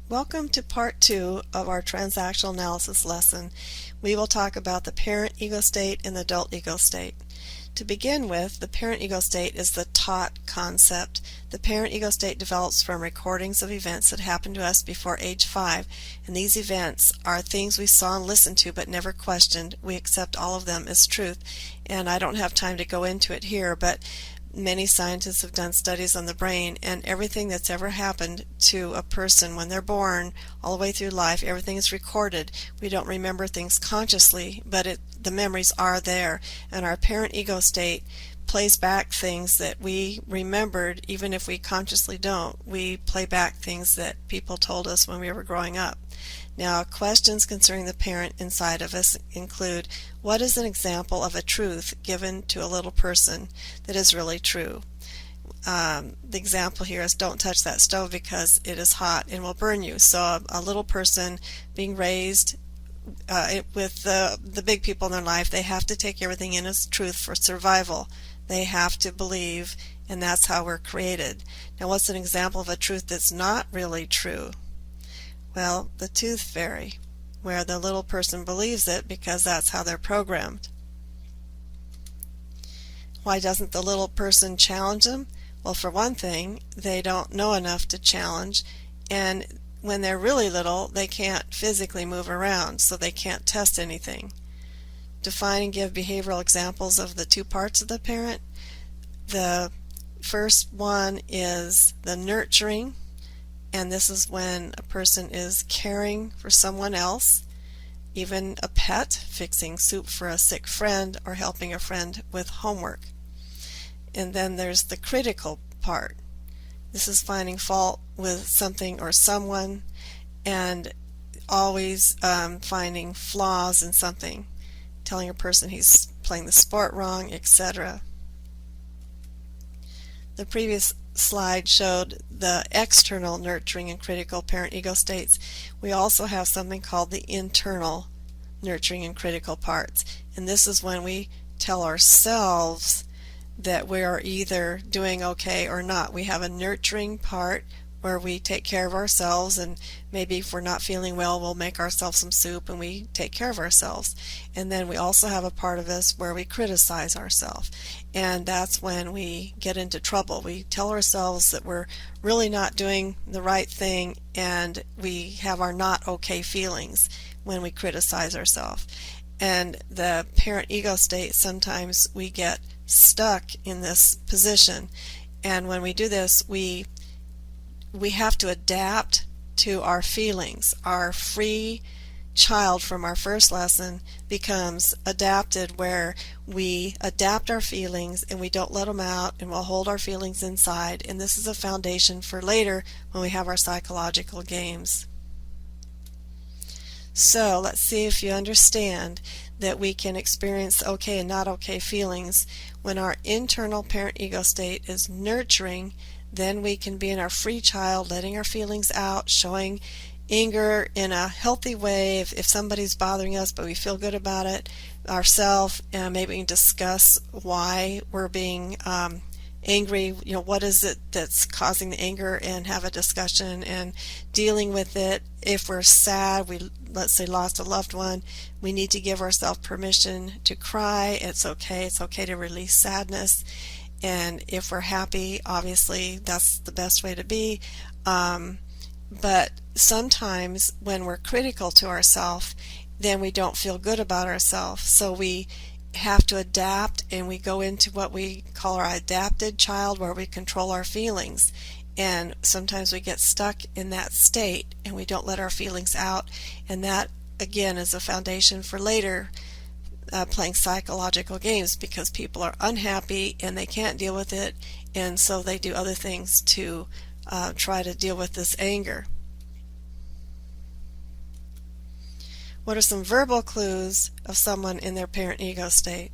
Welcome to part 2 of our transactional analysis lesson. We will talk about the parent ego state and the adult ego state. To begin with, the parent ego state is the taught concept. The parent ego state develops from recordings of events that happened to us before age 5, and these events are things we saw and listened to but never questioned. We accept all of them as truth, and I don't have time to go into it here, but many scientists have done studies on the brain, and everything that's ever happened to a person when they're born all the way through life, everything is recorded. We don't remember things consciously, but the memories are there, and our parent ego state plays back things that we remembered even if we consciously don't. We play back things that people told us when we were growing up. Now, questions concerning the parent inside of us include, what is an example of a truth given to a little person that is really true? The example here is, don't touch that stove because it is hot and will burn you. So a little person being raised with the big people in their life, they have to take everything in as truth for survival. They have to believe, and that's how we're created. Now, what's an example of a truth that's not really true? Well, the tooth fairy, where the little person believes it because that's how they're programmed. Why doesn't the little person challenge them? Well, for one thing, they don't know enough to challenge, and when they're really little, they can't physically move around, so they can't test anything. Define and give behavioral examples of the two parts of the parent. The first one is the nurturing, and this is when a person is caring for someone else, even a pet, fixing soup for a sick friend, or helping a friend with homework. And then there's the critical part. This is finding fault with something or someone, and always finding flaws in something, telling a person he's playing the sport wrong, etc. The previous slide showed the external nurturing and critical parent ego states. We also have something called the internal nurturing and critical parts, and this is when we tell ourselves that we are either doing okay or not. We have a nurturing part where we take care of ourselves, and maybe if we're not feeling well, we'll make ourselves some soup and we take care of ourselves. And then we also have a part of us where we criticize ourselves, and that's when we get into trouble. We tell ourselves that we're really not doing the right thing, and we have our not okay feelings when we criticize ourselves. And the parent ego state, sometimes we get stuck in this position, and when we do this, we have to adapt to our feelings. Our free child from our first lesson becomes adapted, where we adapt our feelings and we don't let them out, and we'll hold our feelings inside, and this is a foundation for later when we have our psychological games. So let's see if you understand that we can experience okay and not okay feelings. When our internal parent ego state is nurturing, then we can be in our free child, letting our feelings out, showing anger in a healthy way if somebody's bothering us, but we feel good about it ourselves, and maybe we can discuss why we're being angry, what is it that's causing the anger, and have a discussion and dealing with it. If we're sad, let's say lost a loved one, we need to give ourselves permission to cry. It's okay to release sadness. And if we're happy, obviously that's the best way to be. But sometimes when we're critical to ourselves, then we don't feel good about ourselves. So we have to adapt, and we go into what we call our adapted child, where we control our feelings. And sometimes we get stuck in that state and we don't let our feelings out, and that again is a foundation for later playing psychological games, because people are unhappy and they can't deal with it, and so they do other things to try to deal with this anger. What are some verbal clues of someone in their parent ego state?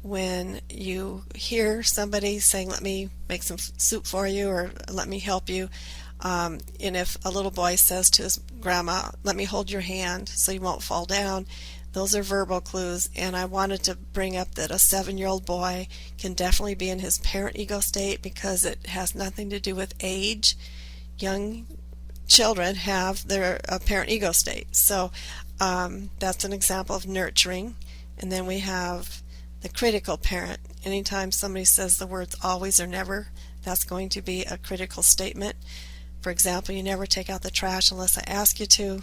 When you hear somebody saying, let me make some soup for you, or let me help you, and if a little boy says to his grandma, let me hold your hand so you won't fall down, those are verbal clues. And I wanted to bring up that a 7-year-old boy can definitely be in his parent ego state, because it has nothing to do with age. Young children have their parent ego state. So that's an example of nurturing. And then we have the critical parent. Anytime somebody says the words always or never, that's going to be a critical statement. For example, you never take out the trash unless I ask you to.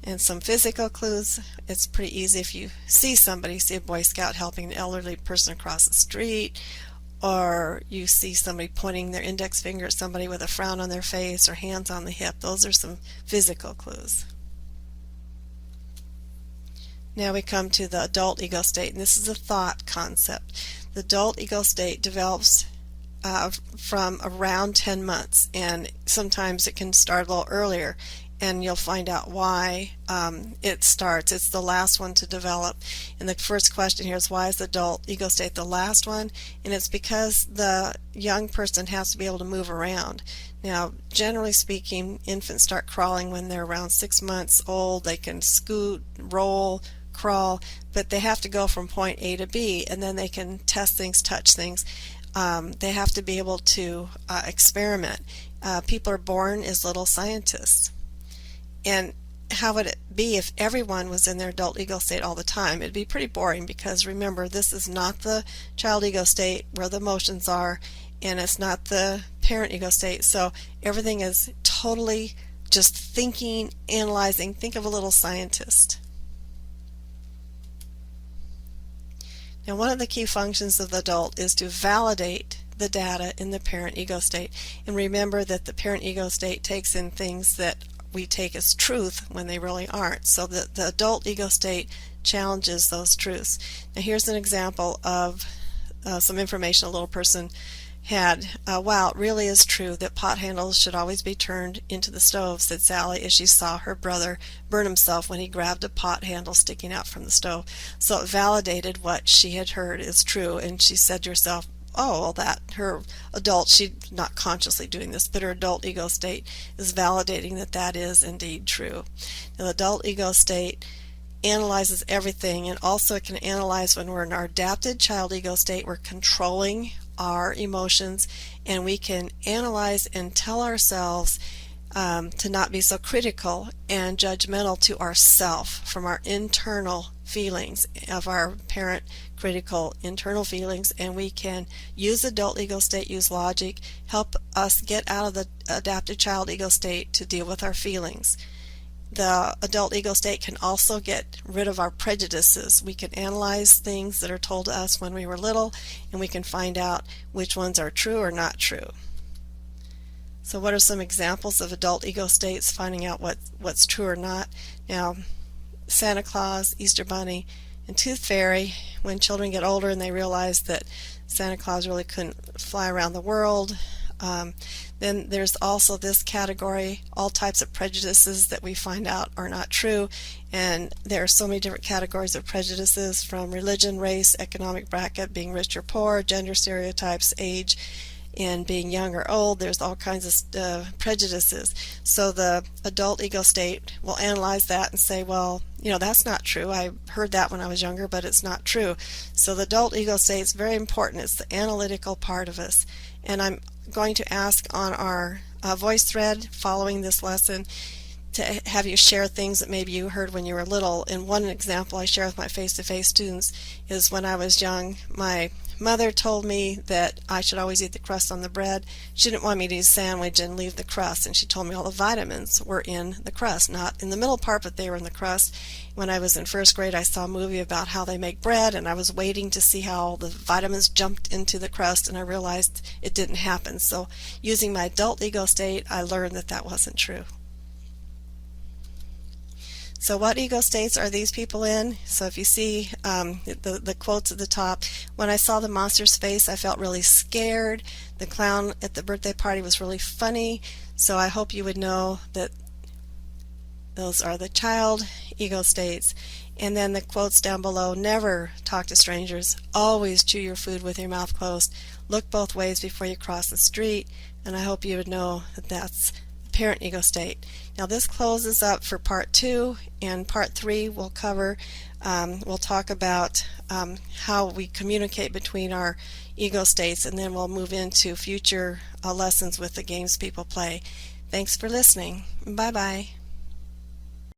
And some physical clues. It's pretty easy if you see somebody, see a Boy Scout helping an elderly person across the street, or you see somebody pointing their index finger at somebody with a frown on their face or hands on the hip. Those are some physical clues. Now we come to the adult ego state, and this is a thought concept. The adult ego state develops from around 10 months, and sometimes it can start a little earlier, and you'll find out why it starts. It's the last one to develop. And the first question here is, why is the adult ego state the last one? And it's because the young person has to be able to move around. Now, generally speaking, infants start crawling when they're around 6 months old. They can scoot, roll, crawl, but they have to go from point A to B, and then they can test things, touch things. They have to be able to experiment. People are born as little scientists. And how would it be if everyone was in their adult ego state all the time? It'd be pretty boring, because remember, this is not the child ego state where the emotions are, and it's not the parent ego state. So everything is totally just thinking, analyzing. Think of a little scientist. Now, one of the key functions of the adult is to validate the data in the parent ego state. And remember that the parent ego state takes in things that we take as truth when they really aren't. So the adult ego state challenges those truths. Now here's an example of some information a little person had. Wow, it really is true that pot handles should always be turned into the stove, said Sally as she saw her brother burn himself when he grabbed a pot handle sticking out from the stove. So it validated what she had heard is true, and she said to herself, oh, well, that her adult, she's not consciously doing this, but her adult ego state is validating that that is indeed true. Now, the adult ego state analyzes everything, and also it can analyze when we're in our adapted child ego state. We're controlling our emotions, and we can analyze and tell ourselves to not be so critical and judgmental to ourself from our internal feelings of our parent critical internal feelings, and we can use adult ego state, use logic, help us get out of the adapted child ego state to deal with our feelings. The adult ego state can also get rid of our prejudices. We can analyze things that are told to us when we were little, and we can find out which ones are true or not true. So what are some examples of adult ego states finding out what's true or not? Now, Santa Claus, Easter Bunny, and Tooth Fairy, when children get older and they realize that Santa Claus really couldn't fly around the world. Then there's also this category, all types of prejudices that we find out are not true. And there are so many different categories of prejudices, from religion, race, economic bracket, being rich or poor, gender stereotypes, age, and being young or old. There's all kinds of prejudices. So the adult ego state will analyze that and say, well, that's not true. I heard that when I was younger, but it's not true. So the adult ego state is very important. It's the analytical part of us. And I'm going to ask on our voice thread following this lesson to have you share things that maybe you heard when you were little. And one example I share with my face-to-face students is, when I was young, my mother told me that I should always eat the crust on the bread. She didn't want me to eat a sandwich and leave the crust, and she told me all the vitamins were in the crust, not in the middle part, but they were in the crust. When I was in first grade, I saw a movie about how they make bread, and I was waiting to see how the vitamins jumped into the crust, and I realized it didn't happen. So using my adult ego state, I learned that that wasn't true. So what ego states are these people in? So if you see the quotes at the top, when I saw the monster's face, I felt really scared. The clown at the birthday party was really funny. So I hope you would know that those are the child ego states. And then the quotes down below: never talk to strangers, always chew your food with your mouth closed, look both ways before you cross the street. And I hope you would know that that's parent ego state. Now this closes up for part 2, and part 3 we'll cover, we'll talk about how we communicate between our ego states, and then we'll move into future lessons with the games people play. Thanks for listening. Bye-bye.